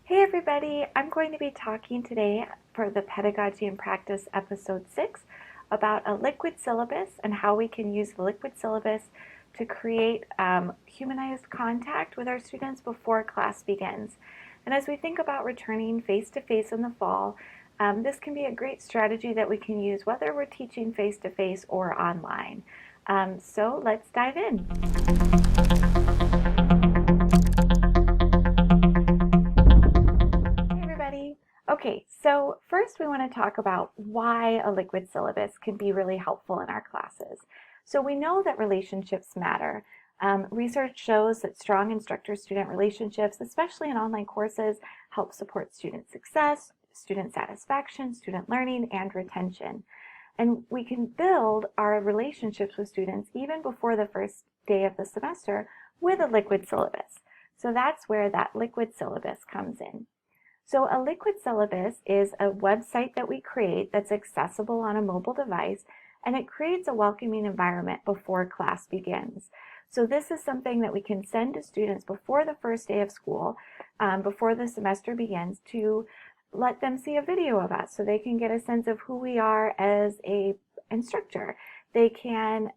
Hey everybody, I'm going to be talking today for the Pedagogy and Practice episode 6 about a liquid syllabus and how we can use the liquid syllabus to create humanized contact with our students before class begins. And as we think about returning face-to-face in the fall, this can be a great strategy that we can use whether we're teaching face-to-face or online. So let's dive in. Okay, so first we want to talk about why a liquid syllabus can be really helpful in our classes. So we know that relationships matter. Research shows that strong instructor-student relationships, especially in online courses, help support student success, student satisfaction, student learning, and retention. And we can build our relationships with students even before the first day of the semester with a liquid syllabus. So that's where that liquid syllabus comes in. So a liquid syllabus is a website that we create that's accessible on a mobile device, and it creates a welcoming environment before class begins. So this is something that we can send to students before the first day of school, before the semester begins, to let them see a video of us so they can get a sense of who we are as a instructor. They can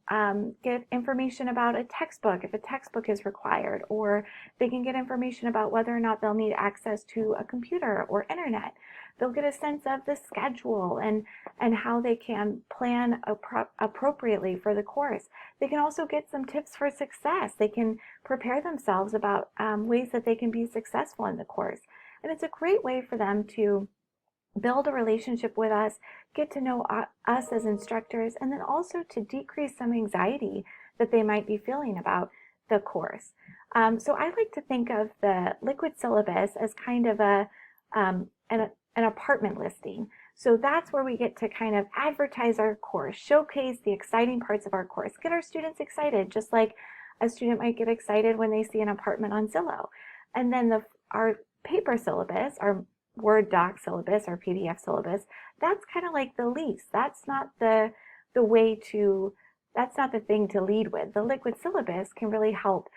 get information about a textbook if a textbook is required, or they can get information about whether or not they'll need access to a computer or internet. They'll get a sense of the schedule and how they can plan appropriately for the course. They can also get some tips for success. They can prepare themselves about ways that they can be successful in the course. And it's a great way for them to build a relationship with us, get to know us as instructors, and then also to decrease some anxiety that they might be feeling about the course. So I like to think of the liquid syllabus as kind of an apartment listing. So that's where we get to kind of advertise our course, showcase the exciting parts of our course, get our students excited, just like a student might get excited when they see an apartment on Zillow. And then our paper syllabus, our Word doc syllabus or PDF syllabus, that's kind of like the lease. That's not the thing to lead with. The liquid syllabus can really help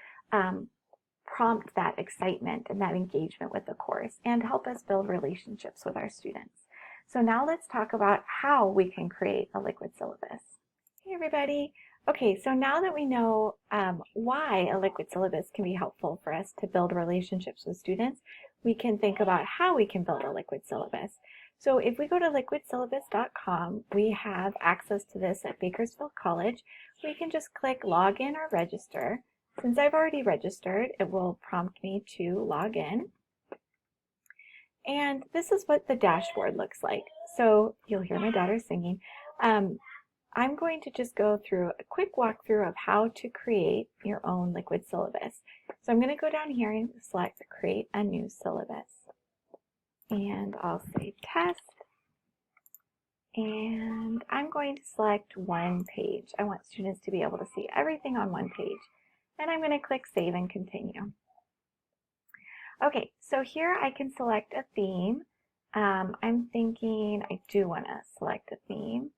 prompt that excitement and that engagement with the course and help us build relationships with our students. So now let's talk about how we can create a liquid syllabus. Hey everybody. Okay, so now that we know why a liquid syllabus can be helpful for us to build relationships with students, we can think about how we can build a liquid syllabus. So if we go to liquidsyllabus.com, we have access to this at Bakersfield College. We can just click login or register. Since I've already registered, it will prompt me to log in. And this is what the dashboard looks like. So you'll hear my daughter singing. I'm going to just go through a quick walkthrough of how to create your own liquid syllabus. So I'm going to go down here and select create a new syllabus. And I'll say test. And I'm going to select one page. I want students to be able to see everything on one page. And I'm going to click save and continue. Okay, so here I can select a theme. I'm thinking I do want to select a theme.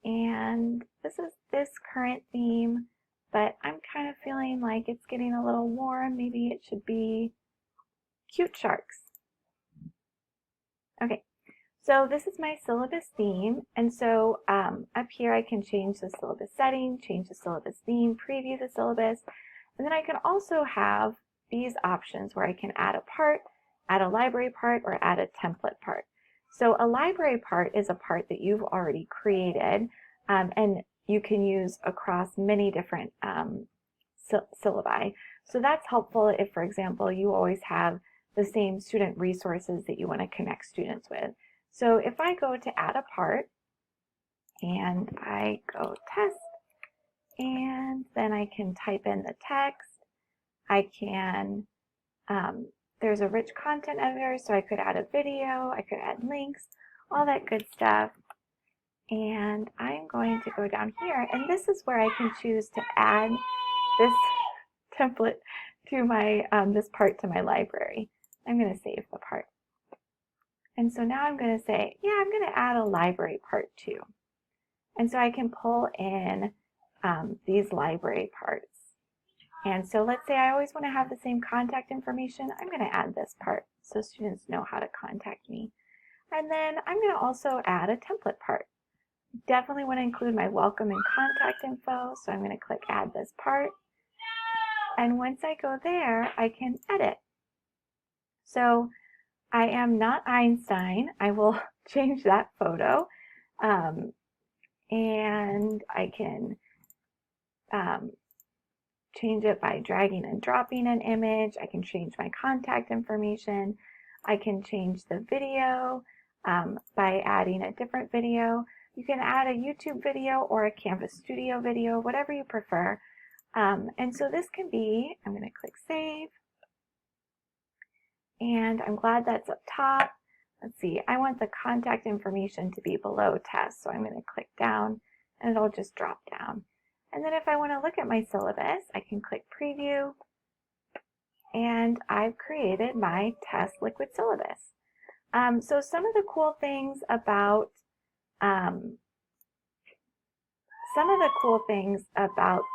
And this is this current theme, but I'm kind of feeling like it's getting a little warm. Maybe it should be cute sharks. Okay, so this is my syllabus theme. And so up here I can change the syllabus setting, change the syllabus theme, preview the syllabus. And then I can also have these options where I can add a part, add a library part, or add a template part. So a library part is a part that you've already created and you can use across many different syllabi. So that's helpful if, for example, you always have the same student resources that you want to connect students with. So if I go to add a part and I go test, and then I can type in the text, I can there's a rich content editor, so I could add a video, I could add links, all that good stuff. And I'm going to go down here, and this is where I can choose to add this template to my, this part to my library. I'm going to save the part. And so now I'm going to say, yeah, I'm going to add a library part too. And so I can pull in these library parts. And so let's say I always want to have the same contact information. I'm going to add this part so students know how to contact me. And then I'm going to also add a template part. Definitely want to include my welcome and contact info, so I'm going to click add this part. And once I go there, I can edit. So I am not Einstein. I will change that photo. And I can change it by dragging and dropping an image. I can change my contact information. I can change the video by adding a different video. You can add a YouTube video or a Canvas Studio video, whatever you prefer. And so this can be, I'm going to click save. And I'm glad that's up top. Let's see, I want the contact information to be below test, so I'm going to click down and it'll just drop down. And then if I want to look at my syllabus, I can click preview and I've created my test liquid syllabus. So some of the cool things about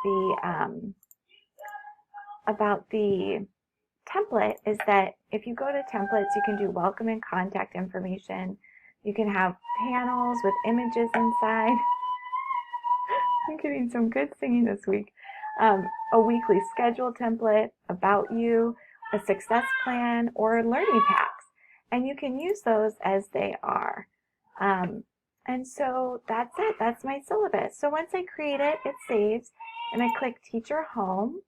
the template is that if you go to templates, you can do welcome and contact information. You can have panels with images inside. I'm getting some good singing this week. A weekly schedule template, about you, a success plan, or learning packs. And you can use those as they are. And so that's it. That's my syllabus. So once I create it, it saves, and I click Teacher Home.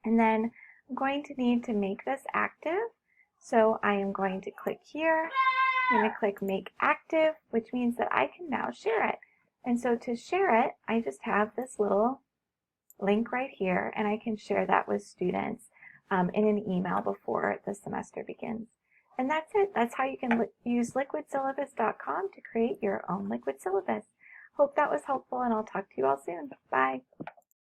And then I'm going to need to make this active. So I am going to click here. I'm going to click Make Active, which means that I can now share it. And so to share it, I just have this little link right here, and I can share that with students in an email before the semester begins. And that's it. That's how you can use liquidsyllabus.com to create your own liquid syllabus. Hope that was helpful, and I'll talk to you all soon. Bye.